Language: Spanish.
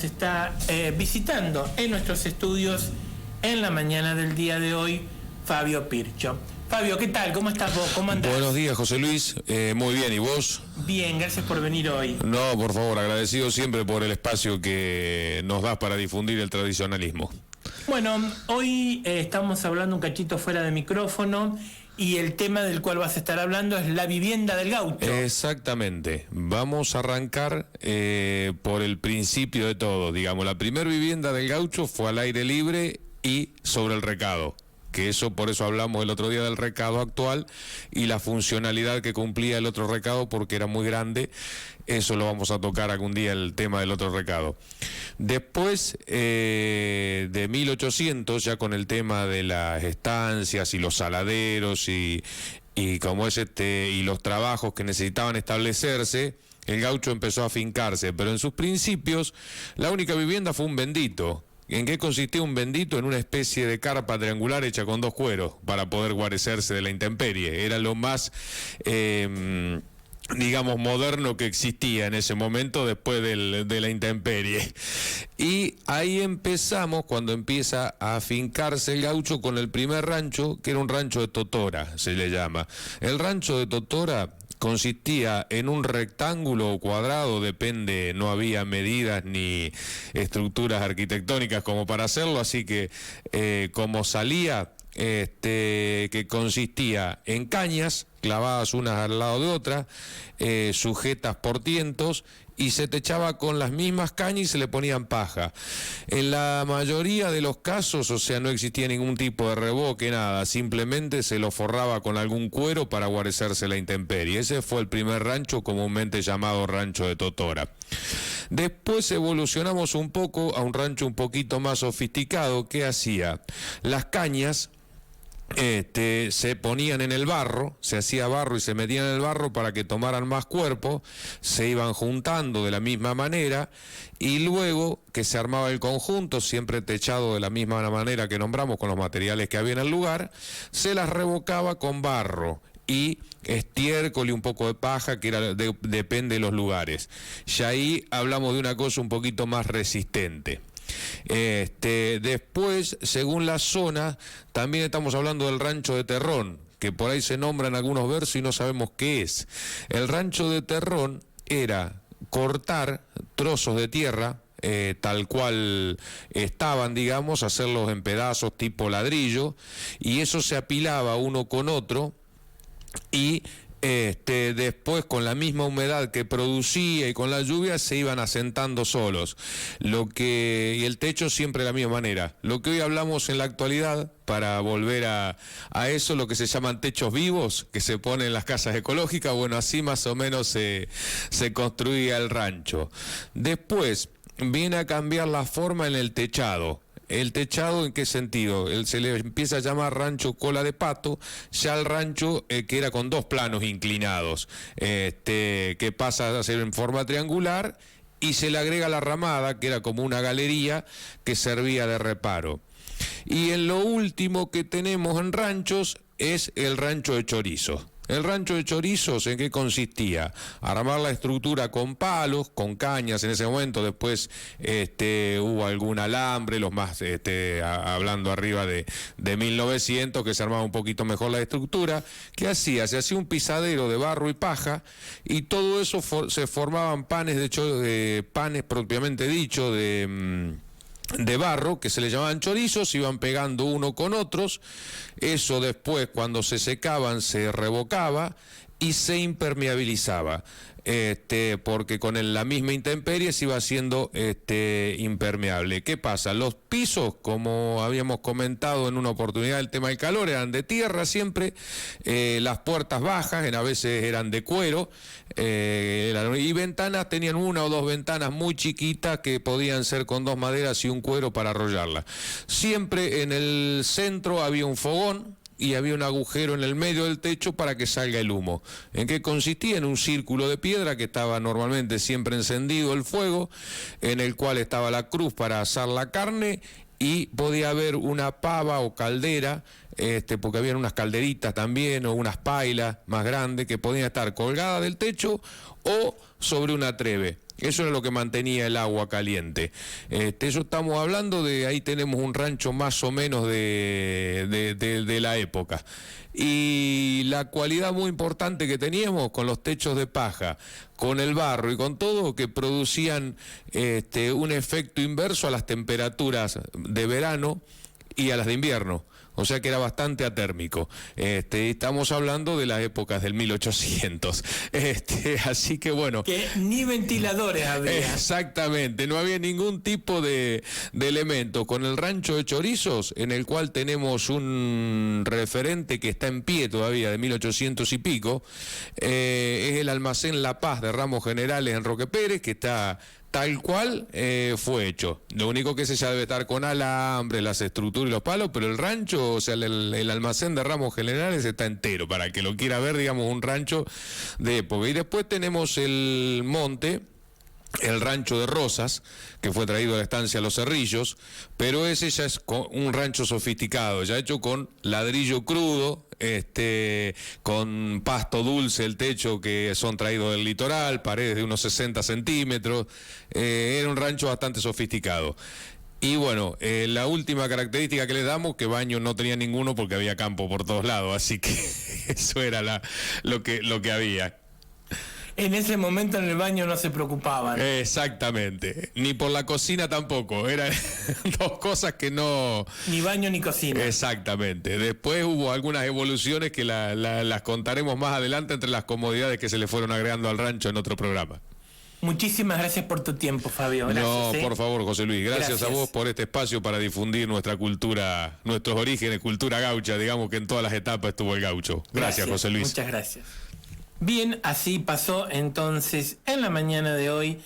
Está visitando en nuestros estudios en la mañana del día de hoy Fabio Pircho. Fabio, ¿qué tal? ¿Cómo estás vos? ¿Cómo andás? Buenos días, José Luis. Muy bien, ¿y vos? Bien, gracias por venir hoy. No, por favor, agradecido siempre por el espacio que nos das para difundir el tradicionalismo. Bueno, hoy estamos hablando un cachito fuera de micrófono y el tema del cual vas a estar hablando es la vivienda del gaucho. Exactamente. Vamos a arrancar por el principio de todo. Digamos, la primera vivienda del gaucho fue al aire libre y sobre el recado. Por eso hablamos el otro día del recado actual y la funcionalidad que cumplía el otro recado porque era muy grande. Eso lo vamos a tocar algún día, el tema del otro recado. Después de 1800, ya con el tema de las estancias y los saladeros y y los trabajos que necesitaban establecerse, el gaucho empezó a afincarse, pero en sus principios la única vivienda fue un bendito. ¿En qué consistía un bendito? En una especie de carpa triangular hecha con dos cueros para poder guarecerse de la intemperie. Era lo más, digamos, moderno que existía en ese momento después de la intemperie. Y ahí empezamos, cuando empieza a afincarse el gaucho, con el primer rancho, que era un rancho de totora, se le llama. El rancho de totora consistía en un rectángulo o cuadrado, depende, no había medidas ni estructuras arquitectónicas como para hacerlo, así que como salía, que consistía en cañas clavadas unas al lado de otras, sujetas por tientos, y se techaba con las mismas cañas y se le ponían paja. En la mayoría de los casos, o sea, no existía ningún tipo de revoque, nada, simplemente se lo forraba con algún cuero para guarecerse la intemperie. Ese fue el primer rancho, comúnmente llamado rancho de totora. Después evolucionamos un poco a un rancho un poquito más sofisticado. ¿Qué hacía? Las cañas se ponían en el barro, se hacía barro y se metían en el barro para que tomaran más cuerpo, se iban juntando de la misma manera y luego que se armaba el conjunto, siempre techado de la misma manera que nombramos con los materiales que había en el lugar, se las revocaba con barro y estiércol y un poco de paja, que depende de los lugares. Ya ahí hablamos de una cosa un poquito más resistente. Después, según la zona, también estamos hablando del rancho de terrón, que por ahí se nombra en algunos versos y no sabemos qué es. El rancho de terrón era cortar trozos de tierra, tal cual estaban, digamos, hacerlos en pedazos tipo ladrillo, y eso se apilaba uno con otro, y después, con la misma humedad que producía y con la lluvia, se iban asentando solos. Y el techo siempre de la misma manera. Lo que hoy hablamos en la actualidad, para volver a eso, lo que se llaman techos vivos, que se ponen en las casas ecológicas, bueno, así más o menos se construía el rancho. Después viene a cambiar la forma en el techado. ¿El techado en qué sentido? Se le empieza a llamar rancho cola de pato, ya el rancho que era con dos planos inclinados, que pasa a ser en forma triangular, y se le agrega la ramada, que era como una galería que servía de reparo. Y en lo último que tenemos en ranchos es el rancho de chorizos. El rancho de chorizos, ¿en qué consistía? Armar la estructura con palos, con cañas en ese momento. Después hubo algún alambre, los más, hablando arriba de 1900, que se armaba un poquito mejor la estructura. ¿Qué hacía? Se hacía un pisadero de barro y paja, y todo eso se formaban panes, panes propiamente dicho, de barro, que se le llamaban chorizos, iban pegando uno con otros. Eso después, cuando se secaban, se revocaba y se impermeabilizaba, porque con la misma intemperie se iba haciendo impermeable. ¿Qué pasa? Los pisos, como habíamos comentado en una oportunidad, el tema del calor, eran de tierra siempre, las puertas bajas, a veces eran de cuero, y ventanas, tenían una o dos ventanas muy chiquitas que podían ser con dos maderas y un cuero para arrollarla. Siempre en el centro había un fogón y había un agujero en el medio del techo para que salga el humo. ¿En qué consistía? En un círculo de piedra que estaba normalmente siempre encendido el fuego, en el cual estaba la cruz para asar la carne, y podía haber una pava o caldera, porque habían unas calderitas también, o unas pailas más grandes que podían estar colgadas del techo o sobre una trebe. Eso era lo que mantenía el agua caliente. Eso estamos hablando de, ahí tenemos un rancho más o menos de la época. Y la cualidad muy importante que teníamos con los techos de paja, con el barro y con todo, que producían un efecto inverso a las temperaturas de verano y a las de invierno. O sea que era bastante atérmico. Estamos hablando de las épocas del 1800. Así que bueno. Que ni ventiladores había. Exactamente, no había ningún tipo de elemento. Con el rancho de chorizos, en el cual tenemos un referente que está en pie todavía, de 1800 y pico, es el almacén La Paz de Ramos Generales en Roque Pérez, que está tal cual fue hecho. Lo único que ya debe estar con alambre, las estructuras y los palos, pero el rancho, o sea, el almacén de Ramos Generales está entero, para el que lo quiera ver, digamos, un rancho de época. Y después tenemos el monte, el rancho de Rosas, que fue traído a la estancia Los Cerrillos, pero ese ya es un rancho sofisticado, ya hecho con ladrillo crudo, con pasto dulce, el techo que son traídos del litoral, paredes de unos 60 centímetros, era un rancho bastante sofisticado. Y bueno, la última característica que le damos, que baño no tenía ninguno porque había campo por todos lados, así que eso era lo que había. En ese momento en el baño no se preocupaban. Exactamente, ni por la cocina tampoco, eran dos cosas que no... Ni baño ni cocina. Exactamente, después hubo algunas evoluciones que las contaremos más adelante entre las comodidades que se le fueron agregando al rancho en otro programa. Muchísimas gracias por tu tiempo, Fabio. Gracias, no, por favor, José Luis, gracias a vos por este espacio para difundir nuestra cultura, nuestros orígenes, cultura gaucha, digamos que en todas las etapas estuvo el gaucho. Gracias, José Luis. Muchas gracias. Bien, así pasó entonces en la mañana de hoy